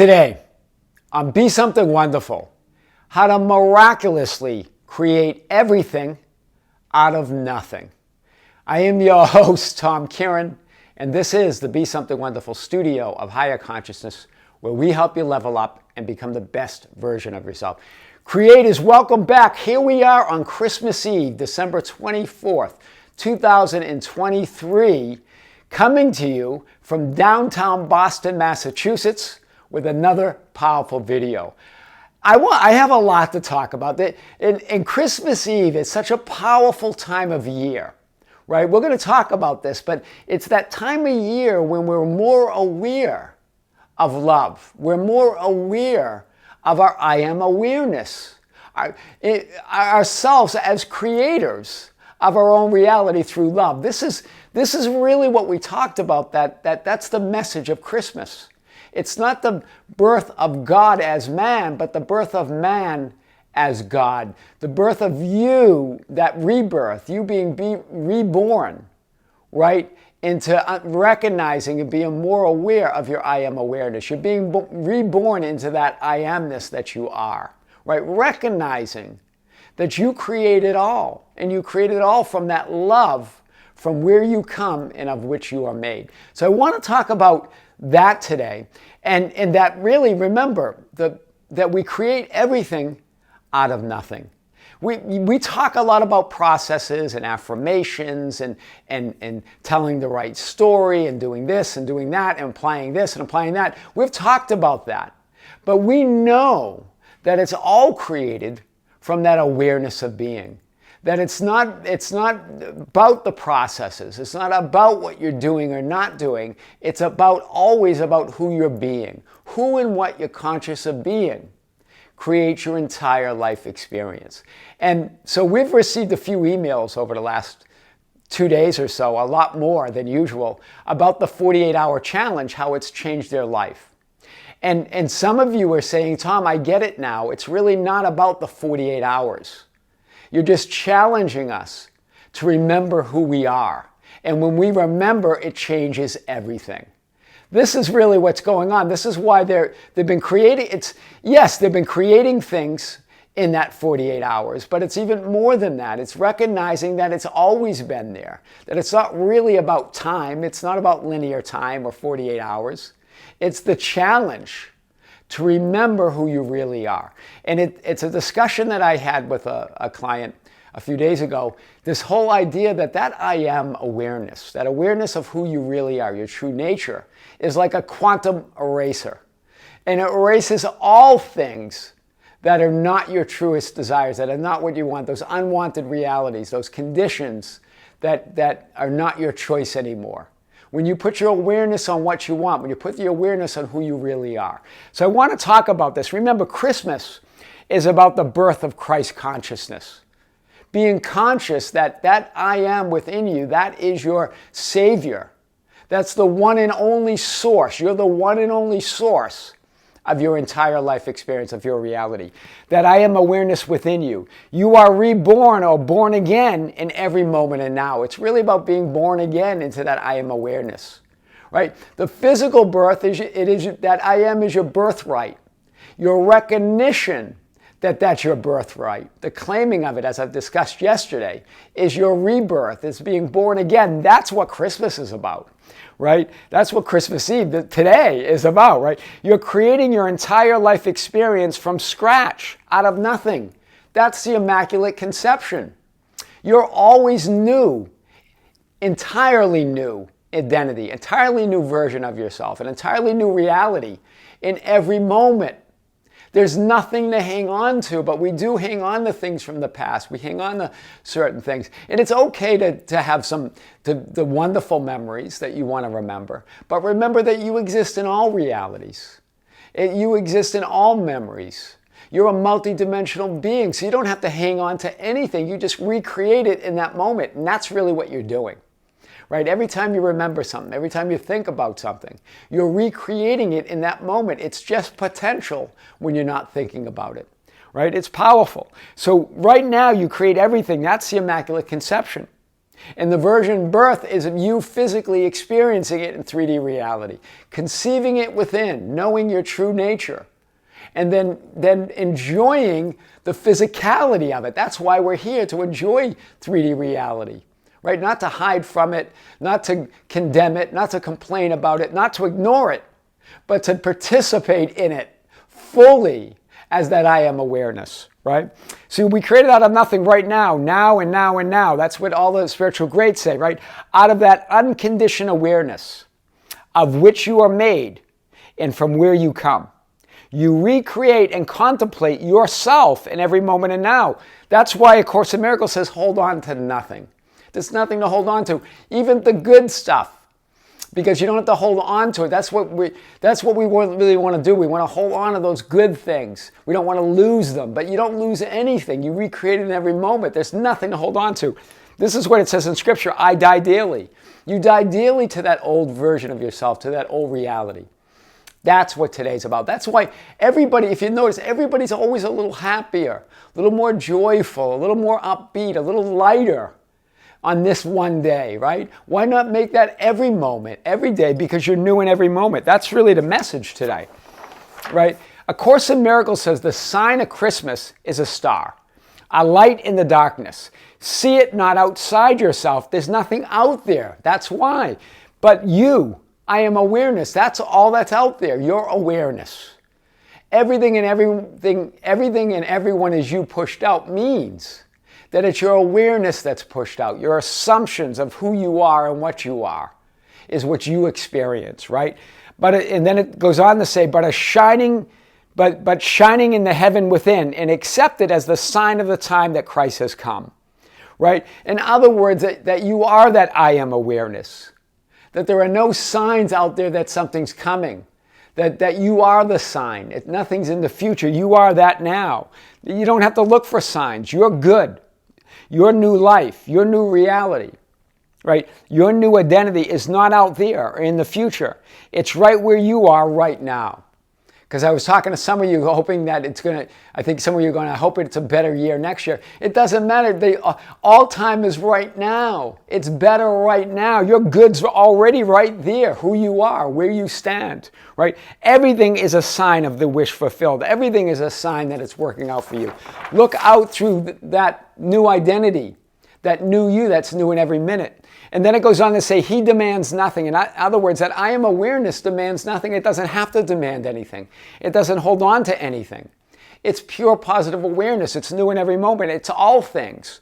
Today, on Be Something Wonderful, how to miraculously create everything out of nothing. I am your host, Tom Kearin, and this is the Be Something Wonderful studio of higher consciousness, where we help you level up and become the best version of yourself. Creators, welcome back. Here we are on Christmas Eve, December 24th, 2023, coming to you from downtown Boston, Massachusetts, with another powerful video. I have a lot to talk about. And Christmas Eve is such a powerful time of year, right? We're going to talk about this, but it's that time of year when we're more aware of love. We're more aware of our I am awareness, ourselves as creators of our own reality through love. This is really what we talked about, that's the message of Christmas. It's not the birth of God as man, but the birth of man as God. The birth of you, that rebirth, you being reborn, right? Into recognizing and being more aware of your I am awareness. You're being reborn into that I amness that you are, right? Recognizing that you create it all, and you create it all from that love, from where you come and of which you are made. So I want to talk about that today, and that really, remember that we create everything out of nothing. We talk a lot about processes and affirmations and telling the right story and doing this and doing that and applying this and applying that. We've talked about that, but we know that it's all created from that awareness of being. That it's not about the processes. It's not about what you're doing or not doing. It's always about who you're being. Who and what you're conscious of being creates your entire life experience. And so we've received a few emails over the last 2 days or so, a lot more than usual, about the 48-hour challenge, how it's changed their life. And some of you are saying, Tom, I get it now. It's really not about the 48 hours. You're just challenging us to remember who we are. And when we remember, it changes everything. This is really what's going on. This is why they've been creating, they've been creating things in that 48 hours, but it's even more than that. It's recognizing that it's always been there, that it's not really about time. It's not about linear time or 48 hours. It's the challenge to remember who you really are. And it's a discussion that I had with a client a few days ago, this whole idea that I am awareness, that awareness of who you really are, your true nature, is like a quantum eraser. And it erases all things that are not your truest desires, that are not what you want, those unwanted realities, those conditions that are not your choice anymore. When you put your awareness on what you want, when you put the awareness on who you really are. So I want to talk about this. Remember, Christmas is about the birth of Christ consciousness. Being conscious that I am within you, that is your Savior. That's the one and only source. You're the one and only source of your entire life experience, of your reality. That I am awareness within you. You are reborn or born again in every moment and now. It's really about being born again into that I am awareness, right? The physical birth is that I am is your birthright. Your recognition that that's your birthright. The claiming of it, as I've discussed yesterday, is your rebirth. It's being born again. That's what Christmas is about, right? That's what Christmas Eve today is about, right? You're creating your entire life experience from scratch, out of nothing. That's the Immaculate Conception. You're always new, entirely new identity, entirely new version of yourself, an entirely new reality in every moment. There's nothing to hang on to, but we do hang on to things from the past. We hang on to certain things. And it's okay to have the wonderful memories that you want to remember. But remember that you exist in all realities. You exist in all memories. You're a multidimensional being, so you don't have to hang on to anything. You just recreate it in that moment, and that's really what you're doing. Right? Every time you remember something, every time you think about something, you're recreating it in that moment. It's just potential when you're not thinking about it. Right? It's powerful. So right now you create everything. That's the Immaculate Conception. And the virgin birth is you physically experiencing it in 3D reality, conceiving it within, knowing your true nature, and then enjoying the physicality of it. That's why we're here, to enjoy 3D reality, right? Not to hide from it, not to condemn it, not to complain about it, not to ignore it, but to participate in it fully as that I am awareness, right? So we created out of nothing right now, now and now and now. That's what all the spiritual greats say, right? Out of that unconditioned awareness of which you are made and from where you come. You recreate and contemplate yourself in every moment and now. That's why A Course in Miracles says, hold on to nothing. There's nothing to hold on to, even the good stuff, because you don't have to hold on to it. That's what we really want to do. We want to hold on to those good things. We don't want to lose them, but you don't lose anything. You recreate it in every moment. There's nothing to hold on to. This is what it says in Scripture, I die daily. You die daily to that old version of yourself, to that old reality. That's what today's about. That's why everybody, if you notice, everybody's always a little happier, a little more joyful, a little more upbeat, a little lighter on this one day, right? Why not make that every moment, every day, because you're new in every moment? That's really the message today, right? A Course in Miracles says the sign of Christmas is a star, a light in the darkness. See it not outside yourself. There's nothing out there. That's why. But you, I am awareness. That's all that's out there, your awareness. Everything and everyone is you pushed out means that it's your awareness that's pushed out. Your assumptions of who you are and what you are is what you experience, right? And then it goes on to say, but shining in the heaven within, and accept it as the sign of the time that Christ has come, right? In other words, that you are that I am awareness, that there are no signs out there that something's coming, that you are the sign. Nothing's in the future. You are that now. You don't have to look for signs. You're good. Your new life, your new reality, right? Your new identity is not out there or in the future. It's right where you are right now. Because I was talking to some of you hoping that I think some of you are going to hope it's a better year next year. It doesn't matter. All time is right now. It's better right now. Your goods are already right there, who you are, where you stand, right? Everything is a sign of the wish fulfilled. Everything is a sign that it's working out for you. Look out through that new identity, that new you that's new in every minute. And then it goes on to say, he demands nothing. In other words, that I am awareness demands nothing. It doesn't have to demand anything. It doesn't hold on to anything. It's pure positive awareness. It's new in every moment. It's all things.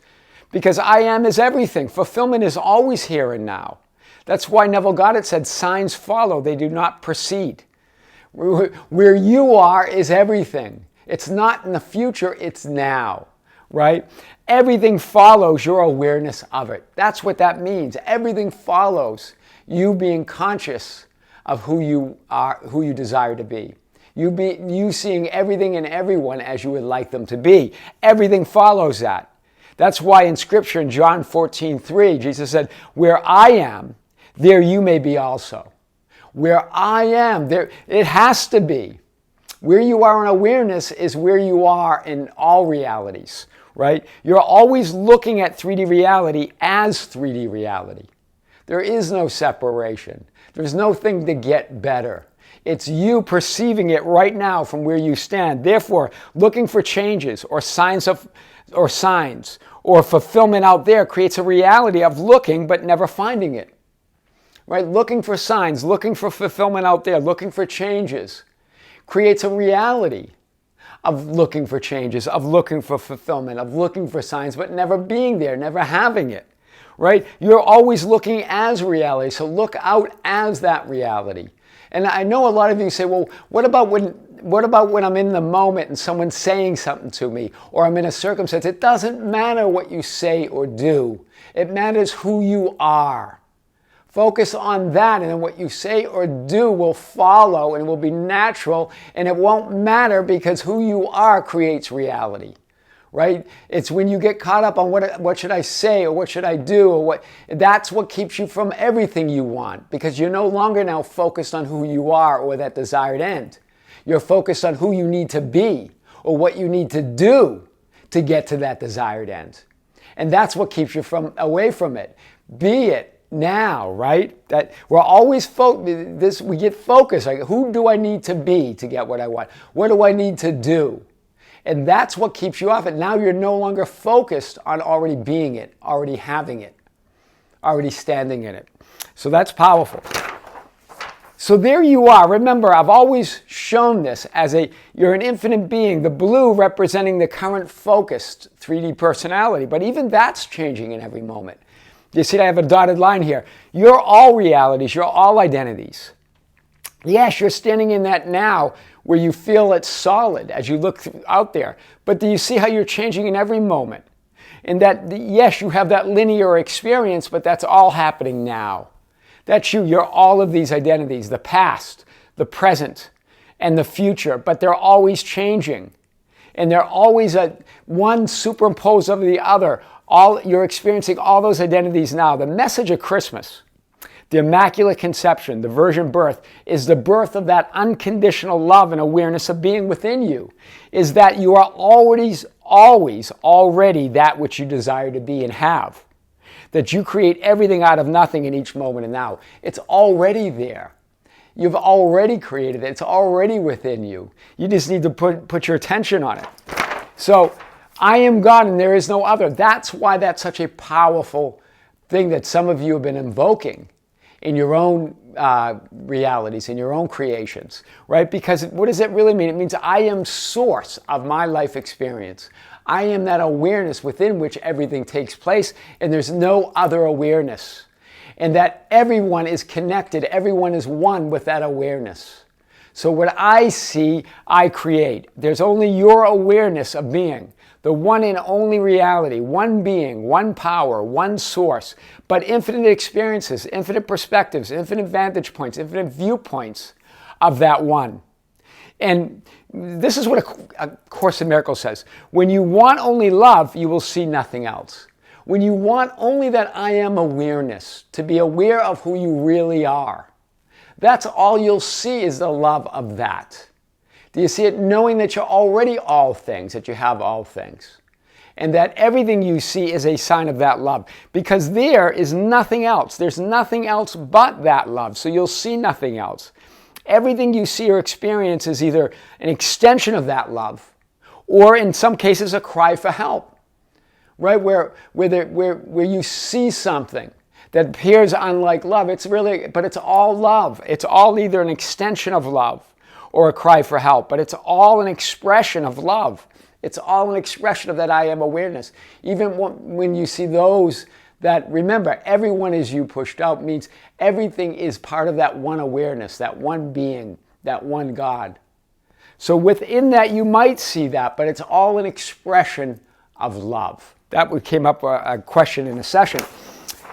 Because I am is everything. Fulfillment is always here and now. That's why Neville Goddard said, signs follow, they do not precede. Where you are is everything. It's not in the future, it's now. Right? Everything follows your awareness of it. That's what that means. Everything follows you being conscious of who you are, who you desire to be. You seeing everything and everyone as you would like them to be. Everything follows that. That's why in Scripture in John 14:3, Jesus said, where I am, there you may be also. Where I am, there it has to be. Where you are in awareness is where you are in all realities. Right? You're always looking at 3D reality as 3D reality. There is no separation. There's no thing to get better. It's you perceiving it right now from where you stand. Therefore, looking for changes or signs or fulfillment out there creates a reality of looking but never finding it. Right? Looking for signs, looking for fulfillment out there, looking for changes creates a reality of looking for changes, of looking for fulfillment, of looking for signs, but never being there, never having it, right? You're always looking as reality, so look out as that reality. And I know a lot of you say, well, what about when I'm in the moment and someone's saying something to me, or I'm in a circumstance? It doesn't matter what you say or do. It matters who you are. Focus on that, and then what you say or do will follow and will be natural, and it won't matter because who you are creates reality, right? It's when you get caught up on what should I say or what should I do or that's what keeps you from everything you want, because you're no longer now focused on who you are or that desired end. You're focused on who you need to be or what you need to do to get to that desired end. And that's what keeps you away from it. Be it now, right? That we're always we get focused. Like, who do I need to be to get what I want? What do I need to do? And that's what keeps you off it. Now you're no longer focused on already being it, already having it, already standing in it. So that's powerful. So there you are. Remember, I've always shown this as you're an infinite being, the blue representing the current focused 3D personality. But even that's changing in every moment. You see, I have a dotted line here. You're all realities. You're all identities. Yes, you're standing in that now where you feel it's solid as you look out there. But do you see how you're changing in every moment? And that, yes, you have that linear experience, but that's all happening now. That's you. You're all of these identities, the past, the present, and the future. But they're always changing. And they're always one superimposed over the other. You're experiencing all those identities now. The message of Christmas, the Immaculate Conception, the virgin birth, is the birth of that unconditional love and awareness of being within you. Is that you are always already that which you desire to be and have. That you create everything out of nothing in each moment and now. It's already there. You've already created it. It's already within you. You just need to put your attention on it. So, I am God and there is no other. That's why that's such a powerful thing that some of you have been invoking in your own realities, in your own creations, right? Because what does it really mean? It means I am source of my life experience. I am that awareness within which everything takes place, and there's no other awareness. And that everyone is connected, everyone is one with that awareness. So what I see, I create. There's only your awareness of being. The one and only reality, one being, one power, one source, but infinite experiences, infinite perspectives, infinite vantage points, infinite viewpoints of that one. And this is what a Course in Miracles says. When you want only love, you will see nothing else. When you want only that I am awareness, to be aware of who you really are, that's all you'll see is the love of that. Do you see it? Knowing that you're already all things, that you have all things. And that everything you see is a sign of that love. Because there is nothing else. There's nothing else but that love. So you'll see nothing else. Everything you see or experience is either an extension of that love, or in some cases a cry for help. Right? Where you see something that appears unlike love, but it's all love. It's all either an extension of love or a cry for help, but it's all an expression of love. It's all an expression of that I am awareness. Even when you see those that, remember, everyone is you pushed out, means everything is part of that one awareness, that one being, that one God. So within that you might see that, but it's all an expression of love. That came up a question in a session.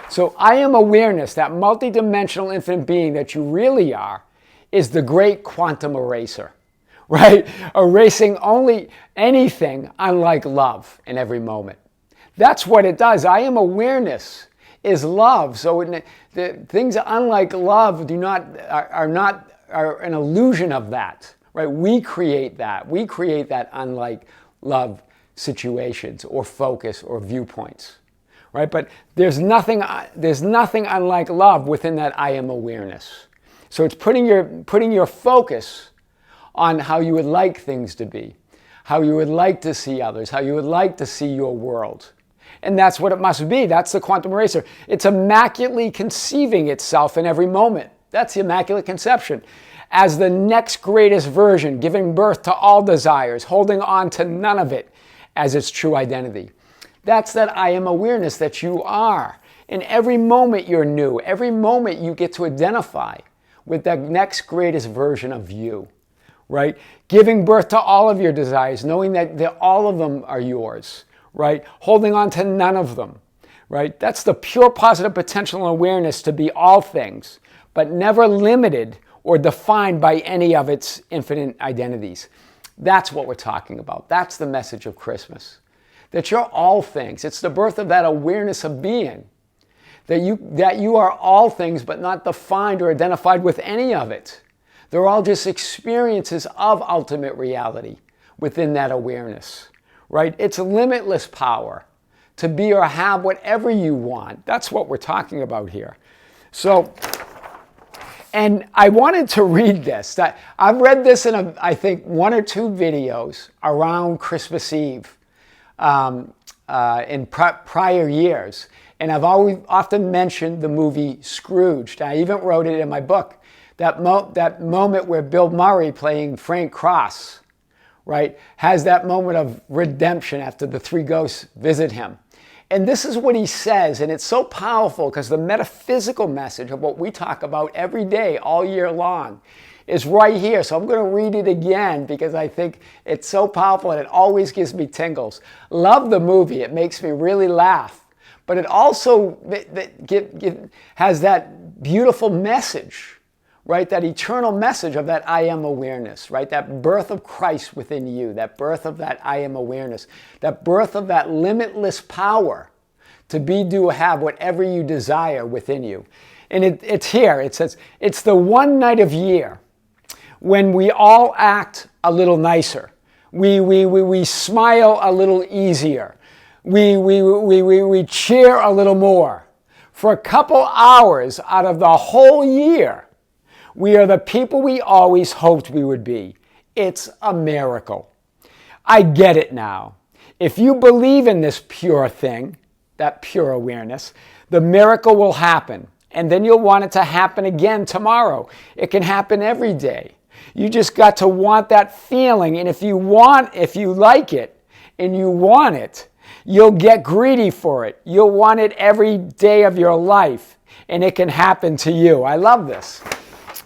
So I am awareness, that multidimensional infinite being that you really are, is the great quantum eraser, right? Erasing only anything unlike love in every moment. That's what it does. I am awareness is love. So the things unlike love are an illusion of that, right? We create that. We create that unlike love situations or focus or viewpoints, right? But there's nothing unlike love within that I am awareness. So it's putting your focus on how you would like things to be, how you would like to see others, how you would like to see your world. And that's what it must be. That's the quantum eraser. It's immaculately conceiving itself in every moment. That's the Immaculate Conception. As the next greatest version, giving birth to all desires, holding on to none of it as its true identity. That's that I am awareness that you are. In every moment you're new. Every moment you get to identify with that next greatest version of you, right? Giving birth to all of your desires, knowing that all of them are yours, right? Holding on to none of them, right? That's the pure positive potential and awareness to be all things, but never limited or defined by any of its infinite identities. That's what we're talking about. That's the message of Christmas. That you're all things. It's the birth of that awareness of being. That you are all things, but not defined or identified with any of it. They're all just experiences of ultimate reality within that awareness, right? It's limitless power to be or have whatever you want. That's what we're talking about here. So, and I wanted to read this. I've read this in, I think, 1 or 2 videos around Christmas Eve in prior years. And I've often mentioned the movie Scrooged. I even wrote it in my book. That moment where Bill Murray, playing Frank Cross, right, has that moment of redemption after the 3 ghosts visit him. And this is what he says, and it's so powerful because the metaphysical message of what we talk about every day, all year long, is right here. So I'm going to read it again because I think it's so powerful and it always gives me tingles. Love the movie. It makes me really laugh. But it also has that beautiful message, right? That eternal message of that I am awareness, right? That birth of Christ within you, that birth of that I am awareness, that birth of that limitless power to be, do, have whatever you desire within you. And it's here. It says, it's the one night of year when we all act a little nicer. We smile a little easier. We cheer a little more. For a couple hours out of the whole year, we are the people we always hoped we would be. It's a miracle. I get it now. If you believe in this pure thing, that pure awareness, the miracle will happen. And then you'll want it to happen again tomorrow. It can happen every day. You just got to want that feeling. And if you like it and you want it, you'll get greedy for it. You'll want it every day of your life. And it can happen to you. I love this.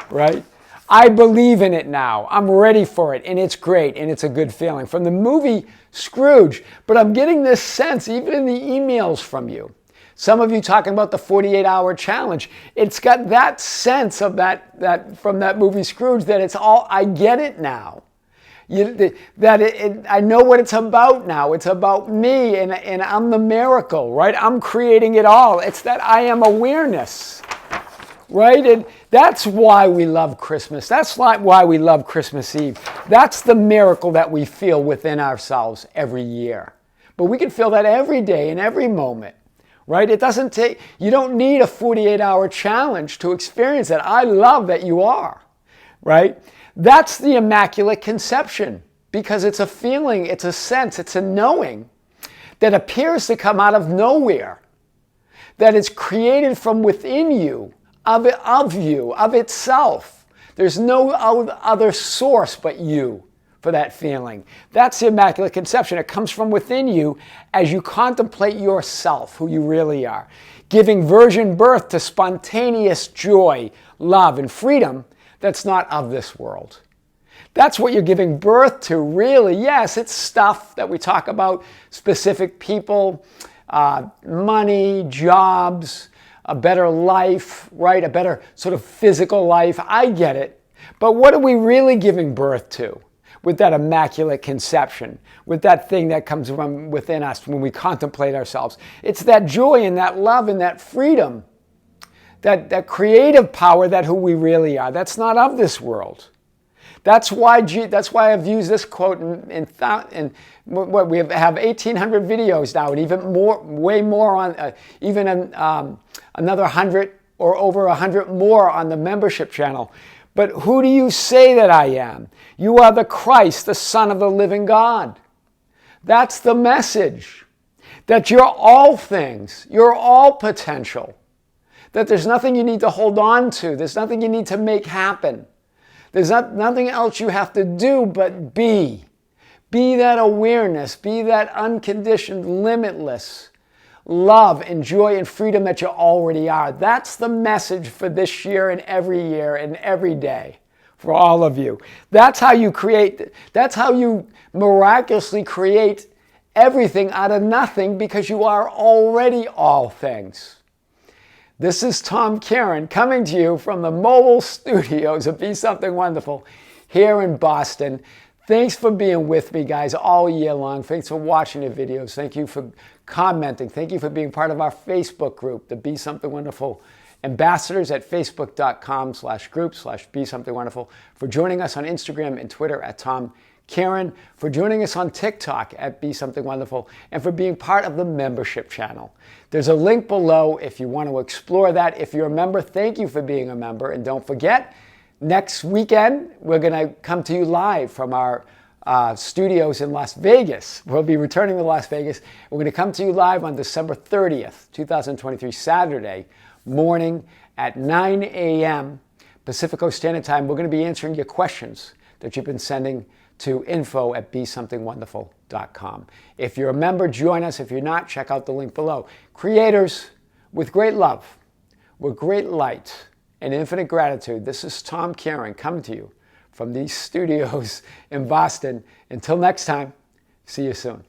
Right? I believe in it now. I'm ready for it, and it's great, and it's a good feeling. From the movie Scrooge, but I'm getting this sense, even in the emails from you. Some of you talking about the 48-hour challenge. It's got that sense of that from that movie Scrooge that it's all, I get it now. I know what it's about now. It's about me, and I'm the miracle, right? I'm creating it all. It's that I am awareness. Right? And that's why we love Christmas. That's why we love Christmas Eve. That's the miracle that we feel within ourselves every year. But we can feel that every day and every moment. Right? It doesn't take, you don't need a 48-hour challenge to experience that. I love that you are. Right? That's the Immaculate Conception because it's a feeling, it's a sense, it's a knowing that appears to come out of nowhere. That it's created from within you. Of you, of itself. There's no other source but you for that feeling. That's the Immaculate Conception. It comes from within you as you contemplate yourself, who you really are, giving virgin birth to spontaneous joy, love, and freedom that's not of this world. That's what you're giving birth to, really. Yes, it's stuff that we talk about, specific people, money, jobs, a better life, right? A better sort of physical life. I get it. But what are we really giving birth to with that Immaculate Conception, with that thing that comes from within us when we contemplate ourselves? It's that joy and that love and that freedom, that creative power, that who we really are. That's not of this world. That's why I've used this quote in what we have 1,800 videos now, and even more, way more on another 100 or over 100 more on the membership channel. But who do you say that I am? You are the Christ, the Son of the living God. That's the message. That you're all things. You're all potential. That there's nothing you need to hold on to. There's nothing you need to make happen. There's nothing else you have to do but be. Be that awareness. Be that unconditioned, limitless love and joy and freedom that you already are. That's the message for this year and every day for all of you. That's how you create, that's how you miraculously create everything out of nothing because you are already all things. This is Tom Kearin coming to you from the mobile studios of Be Something Wonderful here in Boston. Thanks for being with me, guys, all year long. Thanks for watching the videos. Thank you for commenting. Thank you for being part of our Facebook group, the Be Something Wonderful ambassadors at facebook.com/group/BeSomethingWonderful, for joining us on Instagram and Twitter at Tom Kearin, for joining us on TikTok at Be Something Wonderful, and for being part of the membership channel. There's a link below if you want to explore that. If you're a member, thank you for being a member. And don't forget, next weekend, we're going to come to you live from our studios in Las Vegas. We'll be returning to Las Vegas. We're going to come to you live on December 30th, 2023, Saturday morning at 9 a.m. Pacific Coast Standard Time. We're going to be answering your questions that you've been sending to info@besomethingwonderful.com. If you're a member, join us. If you're not, check out the link below. Creators, with great love, with great light, and infinite gratitude, this is Tom Kearin coming to you from these studios in Boston. Until next time, see you soon.